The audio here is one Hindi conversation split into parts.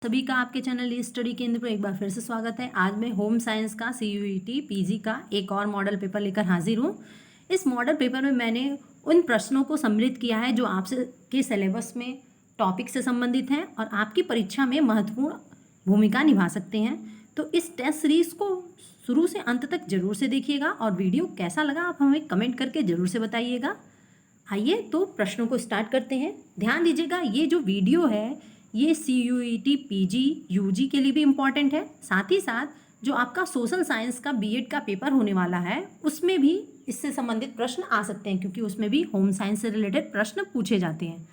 सभी का आपके चैनल स्टडी केंद्र पर एक बार फिर से स्वागत है। आज मैं होम साइंस का CUET पीजी का एक और मॉडल पेपर लेकर हाजिर हूँ। इस मॉडल पेपर में मैंने उन प्रश्नों को सम्मिलित किया है जो आपसे के सिलेबस में टॉपिक से संबंधित हैं और आपकी परीक्षा में महत्वपूर्ण भूमिका निभा सकते हैं। तो इस टेस्ट सीरीज़ को शुरू से अंत तक जरूर से देखिएगा और वीडियो कैसा लगा आप हमें कमेंट करके ज़रूर से बताइएगा। आइए तो प्रश्नों को स्टार्ट करते हैं। ध्यान दीजिएगा, ये जो वीडियो है ये CUET PG UG के लिए भी इम्पॉर्टेंट है, साथ ही साथ जो आपका सोशल साइंस का B.Ed का पेपर होने वाला है उसमें भी इससे संबंधित प्रश्न आ सकते हैं, क्योंकि उसमें भी होम साइंस से रिलेटेड प्रश्न पूछे जाते हैं।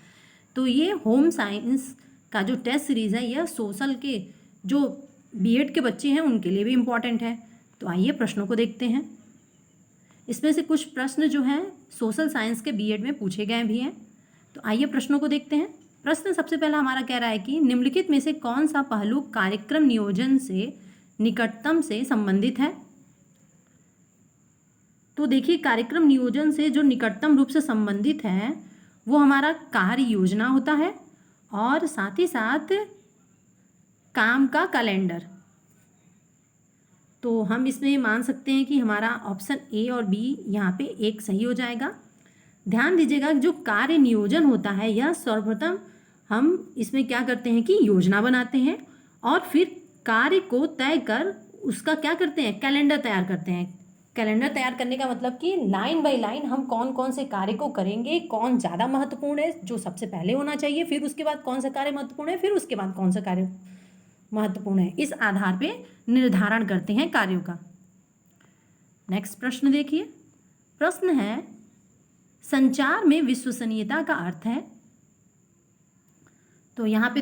तो ये होम साइंस का जो टेस्ट सीरीज़ है यह सोशल के जो B.Ed के बच्चे हैं उनके लिए भी इम्पॉर्टेंट है। तो आइए प्रश्नों को देखते हैं। इसमें से कुछ प्रश्न जो हैं सोशल साइंस के B.Ed में पूछे गए भी हैं। तो आइए प्रश्नों को देखते हैं। प्रश्न सबसे पहला हमारा कह रहा है कि निम्नलिखित में से कौन सा पहलू कार्यक्रम नियोजन से निकटतम से संबंधित है। तो देखिए, कार्यक्रम नियोजन से जो निकटतम रूप से संबंधित है वो हमारा कार्य योजना होता है और साथ ही साथ काम का कैलेंडर। तो हम इसमें मान सकते हैं कि हमारा ऑप्शन A और B यहाँ पे एक सही हो जाएगा। ध्यान दीजिएगा, जो कार्य नियोजन होता है यह सर्वप्रथम हम इसमें क्या करते हैं कि योजना बनाते हैं और फिर कार्य को तय कर उसका क्या करते हैं, कैलेंडर तैयार करते हैं। कैलेंडर तैयार करने का मतलब कि लाइन बाय लाइन हम कौन कौन से कार्य को करेंगे, कौन ज़्यादा महत्वपूर्ण है, जो सबसे पहले होना चाहिए, फिर उसके बाद कौन सा कार्य महत्वपूर्ण है, फिर उसके बाद कौन सा कार्य महत्वपूर्ण है। इस आधार पे निर्धारण करते हैं कार्यों का। नेक्स्ट प्रश्न देखिए। प्रश्न है, संचार में विश्वसनीयता का अर्थ है। तो यहाँ पे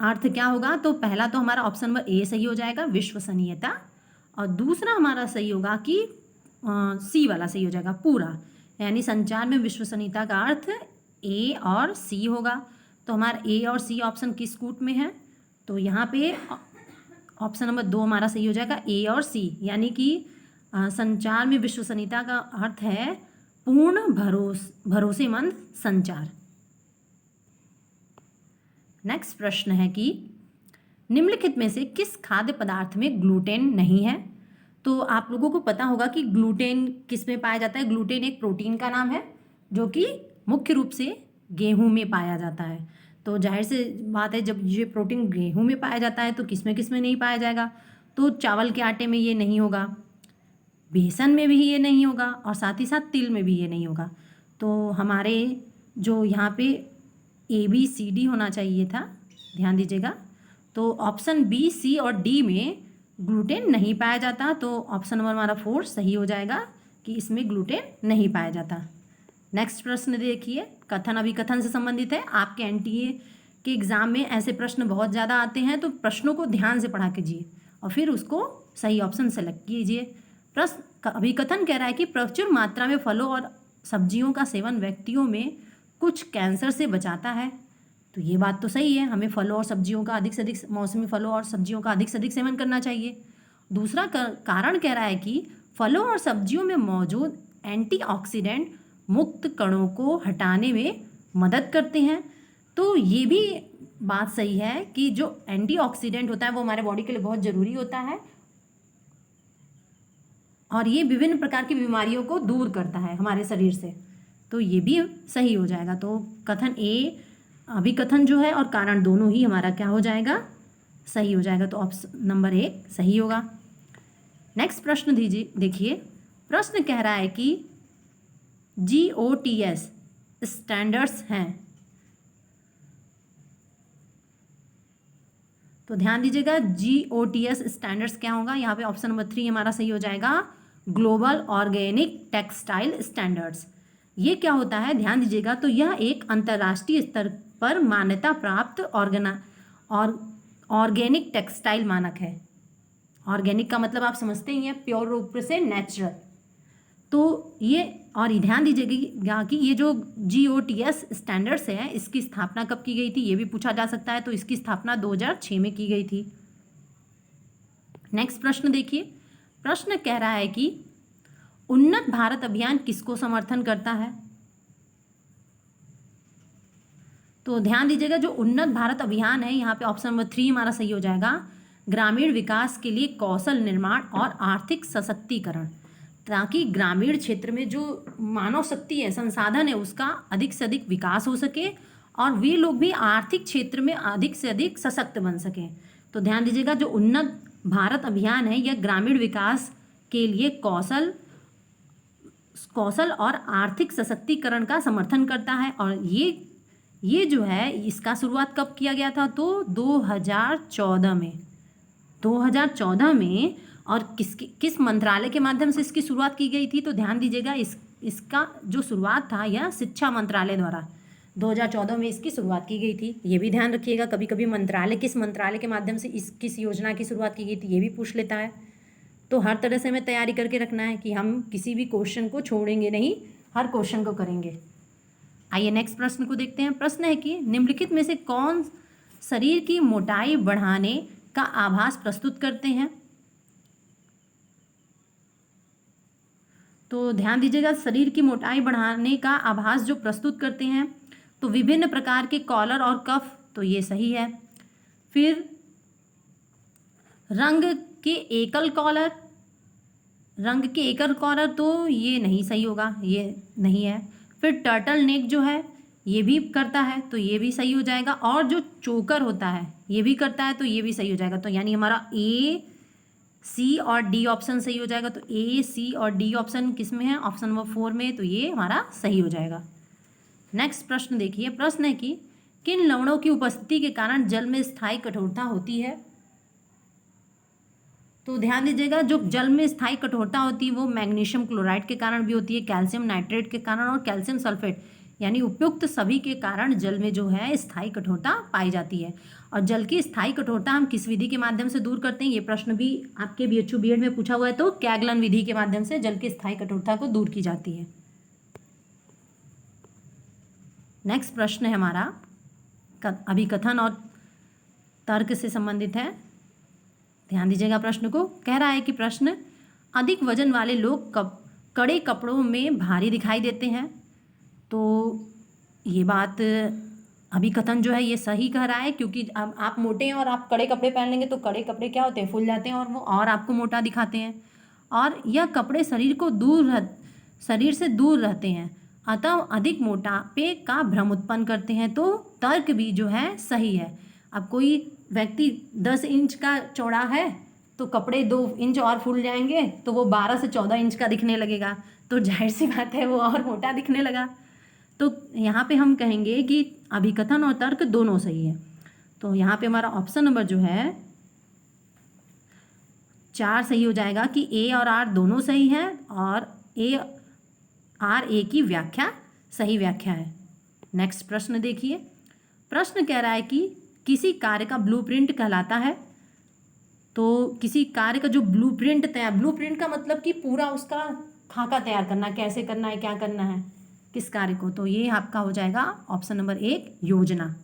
अर्थ क्या होगा, तो पहला तो हमारा ऑप्शन नंबर A सही हो जाएगा, विश्वसनीयता, और दूसरा हमारा सही होगा कि C वाला सही हो जाएगा, पूरा। यानी संचार में विश्वसनीयता का अर्थ A और C होगा। तो हमारा A और C ऑप्शन किस कूट में है, तो यहाँ पे ऑप्शन नंबर 2 हमारा सही हो जाएगा, A और C। यानी कि संचार में विश्वसनीयता का अर्थ है पूर्ण भरोसेमंद संचार। नेक्स्ट प्रश्न है कि निम्नलिखित में से किस खाद्य पदार्थ में ग्लूटेन नहीं है। तो आप लोगों को पता होगा कि ग्लूटेन किस में पाया जाता है। ग्लूटेन एक प्रोटीन का नाम है जो कि मुख्य रूप से गेहूं में पाया जाता है। तो जाहिर सी बात है, जब ये प्रोटीन गेहूं में पाया जाता है तो किस में नहीं पाया जाएगा। तो चावल के आटे में ये नहीं होगा, बेसन में भी ये नहीं होगा और साथ ही साथ तिल में भी ये नहीं होगा। तो हमारे जो यहाँ पे ABCD होना चाहिए था, ध्यान दीजिएगा। तो ऑप्शन B, C और D में ग्लूटेन नहीं पाया जाता। तो ऑप्शन नंबर हमारा 4 सही हो जाएगा कि इसमें ग्लूटेन नहीं पाया जाता। नेक्स्ट प्रश्न देखिए, कथन अभिकथन से संबंधित है। आपके NTA के एग्ज़ाम में ऐसे प्रश्न बहुत ज़्यादा आते हैं, तो प्रश्नों को ध्यान से पढ़ा कीजिए और फिर उसको सही ऑप्शन सेलेक्ट कीजिए। प्रश्न अभिकथन कह रहा है कि प्रचुर मात्रा में फलों और सब्जियों का सेवन व्यक्तियों में कुछ कैंसर से बचाता है। तो ये बात तो सही है, हमें फलों और सब्जियों का अधिक से अधिक, मौसमी फलों और सब्जियों का अधिक से अधिक सेवन करना चाहिए। दूसरा कारण कह रहा है कि फलों और सब्जियों में मौजूद एंटीऑक्सीडेंट मुक्त कणों को हटाने में मदद करते हैं। तो ये भी बात सही है कि जो एंटीऑक्सीडेंट होता है वो हमारे बॉडी के लिए बहुत ज़रूरी होता है और ये विभिन्न प्रकार की बीमारियों को दूर करता है हमारे शरीर से। तो ये भी सही हो जाएगा। तो कथन A अभिकथन जो है और कारण दोनों ही हमारा क्या हो जाएगा, सही हो जाएगा। तो ऑप्शन नंबर 1 सही होगा। नेक्स्ट प्रश्न देखिए। प्रश्न कह रहा है कि GOTS स्टैंडर्ड्स हैं। तो ध्यान दीजिएगा, GOTS स्टैंडर्ड्स क्या होगा। यहाँ पे ऑप्शन नंबर 3 हमारा सही हो जाएगा, ग्लोबल ऑर्गेनिक टेक्सटाइल स्टैंडर्ड्स। ये क्या होता है, ध्यान दीजिएगा। तो यह एक अंतर्राष्ट्रीय स्तर पर मान्यता प्राप्त ऑर्गेनिक टेक्सटाइल मानक है। ऑर्गेनिक का मतलब आप समझते ही हैं, प्योर रूप से नेचुरल। तो ये, और ध्यान दीजिएगा कि ये जो GOTS स्टैंडर्ड्स है इसकी स्थापना कब की गई थी, ये भी पूछा जा सकता है। तो इसकी स्थापना 2006 में की गई थी। नेक्स्ट प्रश्न देखिए। प्रश्न कह रहा है कि उन्नत भारत अभियान किसको समर्थन करता है। तो ध्यान दीजिएगा, जो उन्नत भारत अभियान है यहाँ पे ऑप्शन नंबर 3 हमारा सही हो जाएगा। ग्रामीण विकास के लिए कौशल निर्माण और आर्थिक सशक्तिकरण, ताकि ग्रामीण क्षेत्र में जो मानव शक्ति है, संसाधन है, उसका अधिक से अधिक विकास हो सके और वे लोग भी आर्थिक क्षेत्र में अधिक से अधिक सशक्त बन सकें। तो ध्यान दीजिएगा, जो उन्नत भारत अभियान है यह ग्रामीण विकास के लिए कौशल और आर्थिक सशक्तिकरण का समर्थन करता है। और ये जो है इसका शुरुआत कब किया गया था? तो 2014 में, 2014 में। और किस मंत्रालय के माध्यम से इसकी शुरुआत की गई थी? तो ध्यान दीजिएगा, इसका जो शुरुआत था यह शिक्षा मंत्रालय द्वारा 2014 में इसकी शुरुआत की गई थी। ये भी ध्यान रखिएगा, कभी कभी मंत्रालय, किस मंत्रालय के माध्यम से किस योजना की शुरुआत की गई थी, ये भी पूछ लेता है। तो हर तरह से हमें तैयारी करके रखना है कि हम किसी भी क्वेश्चन को छोड़ेंगे नहीं, हर क्वेश्चन को करेंगे। आइए नेक्स्ट प्रश्न को देखते हैं। प्रश्न है कि निम्नलिखित में से कौन शरीर की मोटाई बढ़ाने का आभास प्रस्तुत करते हैं? तो ध्यान दीजिएगा, शरीर की मोटाई बढ़ाने का आभास जो प्रस्तुत करते हैं, तो विभिन्न प्रकार के कॉलर और कफ, तो ये सही है। फिर रंग के एकल कॉलर, तो ये नहीं सही होगा, ये नहीं है। फिर टर्टल नेक जो है ये भी करता है, तो ये भी सही हो जाएगा। और जो चोकर होता है ये भी करता है, तो ये भी सही हो जाएगा। तो यानी हमारा ए, सी और डी ऑप्शन सही हो जाएगा। तो ए, सी और डी ऑप्शन किस में है? ऑप्शन नंबर 4 में, तो ये हमारा सही हो जाएगा। नेक्स्ट प्रश्न देखिए। प्रश्न है कि किन लवणों की उपस्थिति के कारण जल में स्थायी कठोरता होती है? तो ध्यान दीजिएगा, जो जल में स्थायी कठोरता होती है वो मैग्नीशियम क्लोराइड के कारण भी होती है, कैल्शियम नाइट्रेट के कारण और कैल्शियम सल्फेट, यानी उपयुक्त सभी के कारण जल में जो है स्थायी कठोरता पाई जाती है। और जल की स्थायी कठोरता हम किस विधि के माध्यम से दूर करते हैं? ये प्रश्न भी आपके BHU B.Ed में पूछा हुआ है। तो कैगलन विधि के माध्यम से जल की स्थायी कठोरता को दूर की जाती है। नेक्स्ट प्रश्न है हमारा अभिकथन और तर्क से संबंधित है। ध्यान दीजिएगा, प्रश्न को कह रहा है कि प्रश्न, अधिक वजन वाले लोग कड़े कपड़ों में भारी दिखाई देते हैं। तो ये बात अभिकथन जो है ये सही कह रहा है, क्योंकि अब आप मोटे हैं और आप कड़े कपड़े पहन लेंगे तो कड़े कपड़े क्या होते हैं? फूल जाते हैं और वो और आपको मोटा दिखाते हैं। और यह कपड़े शरीर से दूर रहते हैं, अतः अधिक मोटापे का भ्रम उत्पन्न करते हैं। तो तर्क भी जो है सही है। अब कोई व्यक्ति 10 इंच का चौड़ा है तो कपड़े 2 इंच और फूल जाएंगे तो वो 12 से 14 इंच का दिखने लगेगा, तो जाहिर सी बात है वो और मोटा दिखने लगा। तो यहाँ पे हम कहेंगे कि अभिकथन और तर्क दोनों सही है। तो यहाँ पे हमारा ऑप्शन नंबर जो है 4 सही हो जाएगा कि ए और आर दोनों सही हैं और ए की व्याख्या सही व्याख्या है। नेक्स्ट प्रश्न देखिए। प्रश्न कह रहा है कि किसी कार्य का ब्लूप्रिंट कहलाता है। तो किसी कार्य का जो ब्लूप्रिंट का मतलब कि पूरा उसका खाका तैयार करना, कैसे करना है, क्या करना है, किस कार्य को, तो ये आपका हो जाएगा ऑप्शन नंबर 1 योजना,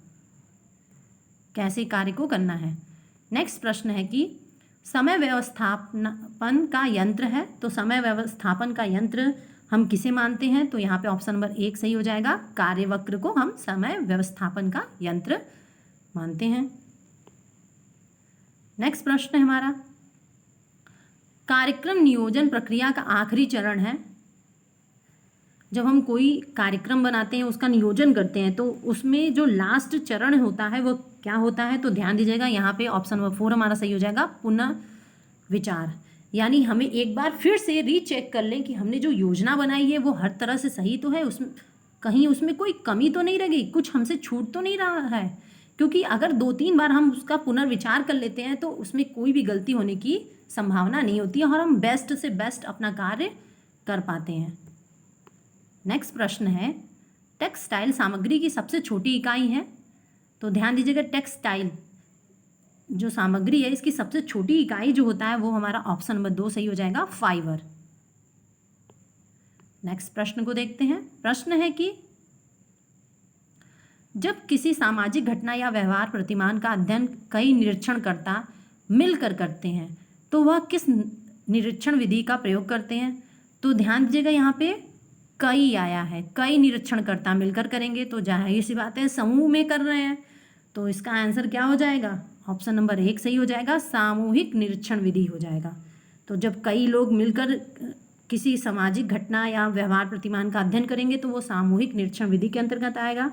कैसे कार्य को करना है। नेक्स्ट प्रश्न है कि समय व्यवस्थापन का यंत्र है। तो समय व्यवस्थापन का यंत्र हम किसे मानते हैं? तो यहाँ पे ऑप्शन नंबर 1 सही हो जाएगा, कार्यवक्र को हम समय व्यवस्थापन का यंत्र मानते हैं। नेक्स्ट प्रश्न है हमारा, कार्यक्रम नियोजन प्रक्रिया का आखिरी चरण है। जब हम कोई कार्यक्रम बनाते हैं, उसका नियोजन करते हैं, तो उसमें जो लास्ट चरण होता है वो क्या होता है? तो ध्यान दीजिएगा, यहाँ पे ऑप्शन नंबर 4 हमारा सही हो जाएगा, पुनः विचार। यानी हमें एक बार फिर से रीचेक कर लें कि हमने जो योजना बनाई है वो हर तरह से सही तो है, उसमें कहीं उसमें कोई कमी तो नहीं रह गई, कुछ हमसे छूट तो नहीं रहा है। क्योंकि अगर 2-3 बार हम उसका पुनर्विचार कर लेते हैं तो उसमें कोई भी गलती होने की संभावना नहीं होती है और हम बेस्ट से बेस्ट अपना कार्य कर पाते हैं। नेक्स्ट प्रश्न है, टेक्सटाइल सामग्री की सबसे छोटी इकाई है। तो ध्यान दीजिएगा, टेक्सटाइल जो सामग्री है इसकी सबसे छोटी इकाई जो होता है वो हमारा ऑप्शन नंबर 2 सही हो जाएगा, फाइबर। नेक्स्ट प्रश्न को देखते हैं। प्रश्न है कि जब किसी सामाजिक घटना या व्यवहार प्रतिमान का अध्ययन कई निरीक्षणकर्ता मिलकर करते हैं तो वह किस निरीक्षण विधि का प्रयोग करते हैं? तो ध्यान दीजिएगा, यहाँ पे कई आया है, कई निरीक्षणकर्ता मिलकर करेंगे, तो जाहिर सी बात है समूह में कर रहे हैं, तो इसका आंसर क्या हो जाएगा? ऑप्शन नंबर 1 सही हो जाएगा, सामूहिक निरीक्षण विधि हो जाएगा। तो जब कई लोग मिलकर किसी सामाजिक घटना या व्यवहार प्रतिमान का अध्ययन करेंगे तो वो सामूहिक निरीक्षण विधि के अंतर्गत आएगा।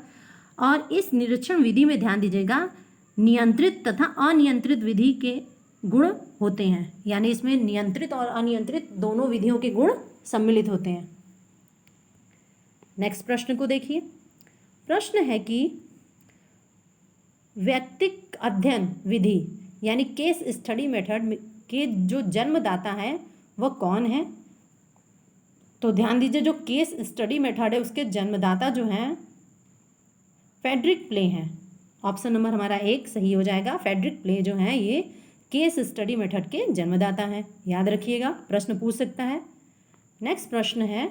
और इस निरीक्षण विधि में ध्यान दीजिएगा, नियंत्रित तथा अनियंत्रित विधि के गुण होते हैं, यानी इसमें नियंत्रित और अनियंत्रित दोनों विधियों के गुण सम्मिलित होते हैं। नेक्स्ट प्रश्न को देखिए। प्रश्न है कि व्यक्तिक अध्ययन विधि यानी केस स्टडी मेथड के जो जन्मदाता है वह कौन है? तो ध्यान दीजिए, जो केस स्टडी मेथड है उसके जन्मदाता जो हैं फ्रेडरिक प्ले हैं। ऑप्शन नंबर हमारा 1 सही हो जाएगा। फ्रेडरिक प्ले जो हैं ये केस स्टडी मेथड के जन्मदाता हैं, याद रखिएगा, प्रश्न पूछ सकता है। नेक्स्ट प्रश्न है,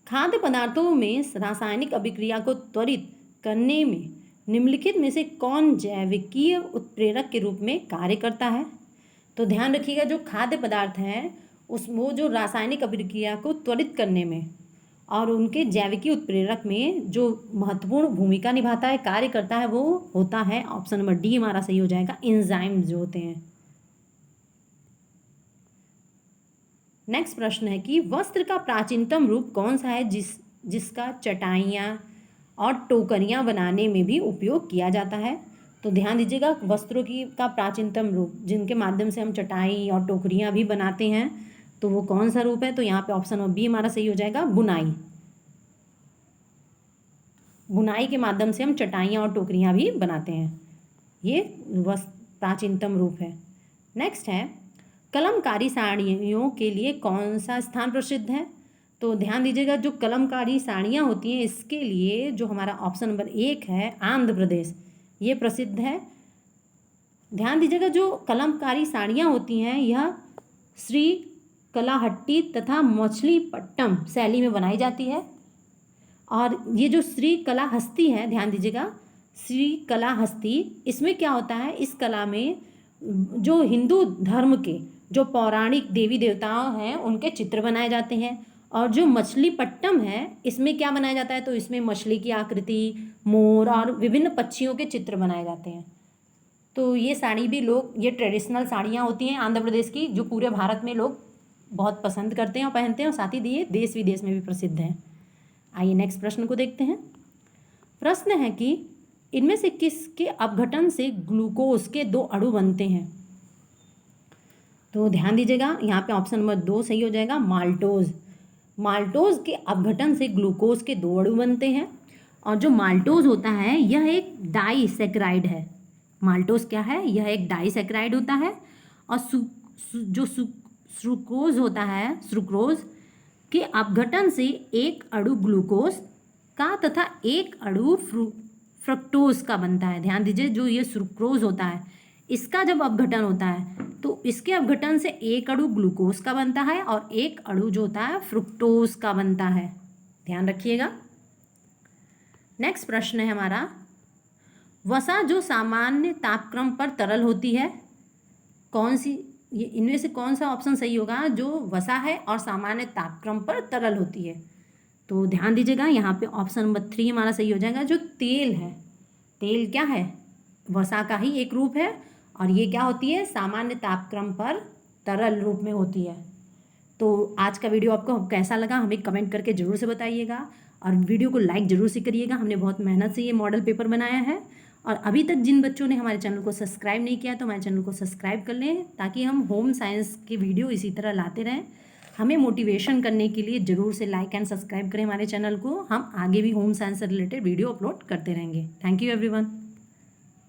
खाद्य पदार्थों में रासायनिक अभिक्रिया को त्वरित करने में निम्नलिखित में से कौन जैविकीय उत्प्रेरक के रूप में कार्य करता है? तो ध्यान रखिएगा, जो खाद्य पदार्थ हैं वो जो रासायनिक अभिक्रिया को त्वरित करने में और उनके जैविकीय उत्प्रेरक में जो महत्वपूर्ण भूमिका निभाता है, कार्य करता है, वो होता है ऑप्शन नंबर डी हमारा सही हो जाएगा, एंजाइम जो होते हैं। नेक्स्ट प्रश्न है कि वस्त्र का प्राचीनतम रूप कौन सा है जिसका चटाइयाँ और टोकरियाँ बनाने में भी उपयोग किया जाता है? तो ध्यान दीजिएगा, वस्त्रों का प्राचीनतम रूप जिनके माध्यम से हम चटाई और टोकरियाँ भी बनाते हैं, तो वो कौन सा रूप है? तो यहाँ पे ऑप्शन नंबर बी हमारा सही हो जाएगा, बुनाई। बुनाई के माध्यम से हम चटाइयाँ और टोकरियाँ भी बनाते हैं, ये प्राचीनतम रूप है। नेक्स्ट है, कलमकारी साड़ियों के लिए कौन सा स्थान प्रसिद्ध है? तो ध्यान दीजिएगा, जो कलमकारी साड़ियाँ होती हैं इसके लिए जो हमारा ऑप्शन नंबर 1 है आंध्र प्रदेश, ये प्रसिद्ध है। ध्यान दीजिएगा, जो कलमकारी साड़ियाँ होती हैं यह श्री कलाहट्टी तथा मछलीपट्टम शैली में बनाई जाती है। और ये जो श्री कलाहस्ती है, ध्यान दीजिएगा, श्री कलाहस्ती, इसमें क्या होता है, इस कला में जो हिंदू धर्म के जो पौराणिक देवी देवताओं हैं उनके चित्र बनाए जाते हैं। और जो मछलीपट्टम है इसमें क्या बनाया जाता है? तो इसमें मछली की आकृति, मोर और विभिन्न पक्षियों के चित्र बनाए जाते हैं। तो ये साड़ी भी लोग, ये ट्रेडिशनल साड़ियाँ होती हैं आंध्र प्रदेश की, जो पूरे भारत में लोग बहुत पसंद करते हैं और पहनते हैं, और साथ ही ये देश विदेश में भी प्रसिद्ध हैं। आइए नेक्स्ट प्रश्न को देखते हैं। प्रश्न है कि इनमें से किसके अपघटन से ग्लूकोज के 2 अणु बनते हैं? तो ध्यान दीजिएगा, यहाँ पे ऑप्शन नंबर 2 सही हो जाएगा, माल्टोज। माल्टोज के अपघटन से ग्लूकोज के 2 अणु बनते हैं। और जो माल्टोज होता है यह एक डाइसैकेराइड है। माल्टोज क्या है? यह एक डाइसैकेराइड होता है। और जो सुक्रोज होता है, सुक्रोज के अपघटन से एक अणु ग्लूकोज का तथा एक अणु फ्रक्टोज का बनता है। ध्यान दीजिए, जो ये सुक्रोज होता है इसका जब अपघटन होता है तो इसके अपघटन से एक अणु ग्लूकोज का बनता है और एक अणु जो होता है फ्रुक्टोज का बनता है, ध्यान रखिएगा। नेक्स्ट प्रश्न है हमारा, वसा जो सामान्य तापक्रम पर तरल होती है, कौन सी, ये इनमें से कौन सा ऑप्शन सही होगा जो वसा है और सामान्य तापक्रम पर तरल होती है? तो ध्यान दीजिएगा, यहाँ पे ऑप्शन नंबर 3 हमारा सही हो जाएगा, जो तेल है। तेल क्या है? वसा का ही एक रूप है और ये क्या होती है? सामान्य तापक्रम पर तरल रूप में होती है। तो आज का वीडियो आपको कैसा लगा हमें कमेंट करके ज़रूर से बताइएगा, और वीडियो को लाइक ज़रूर से करिएगा। हमने बहुत मेहनत से ये मॉडल पेपर बनाया है, और अभी तक जिन बच्चों ने हमारे चैनल को सब्सक्राइब नहीं किया तो हमारे चैनल को सब्सक्राइब कर लें, ताकि हम होम साइंस के वीडियो इसी तरह लाते रहें। हमें मोटिवेशन करने के लिए ज़रूर से लाइक एंड सब्सक्राइब करें हमारे चैनल को। हम आगे भी होम साइंस से रिलेटेड वीडियो अपलोड करते रहेंगे। Thank you everyone.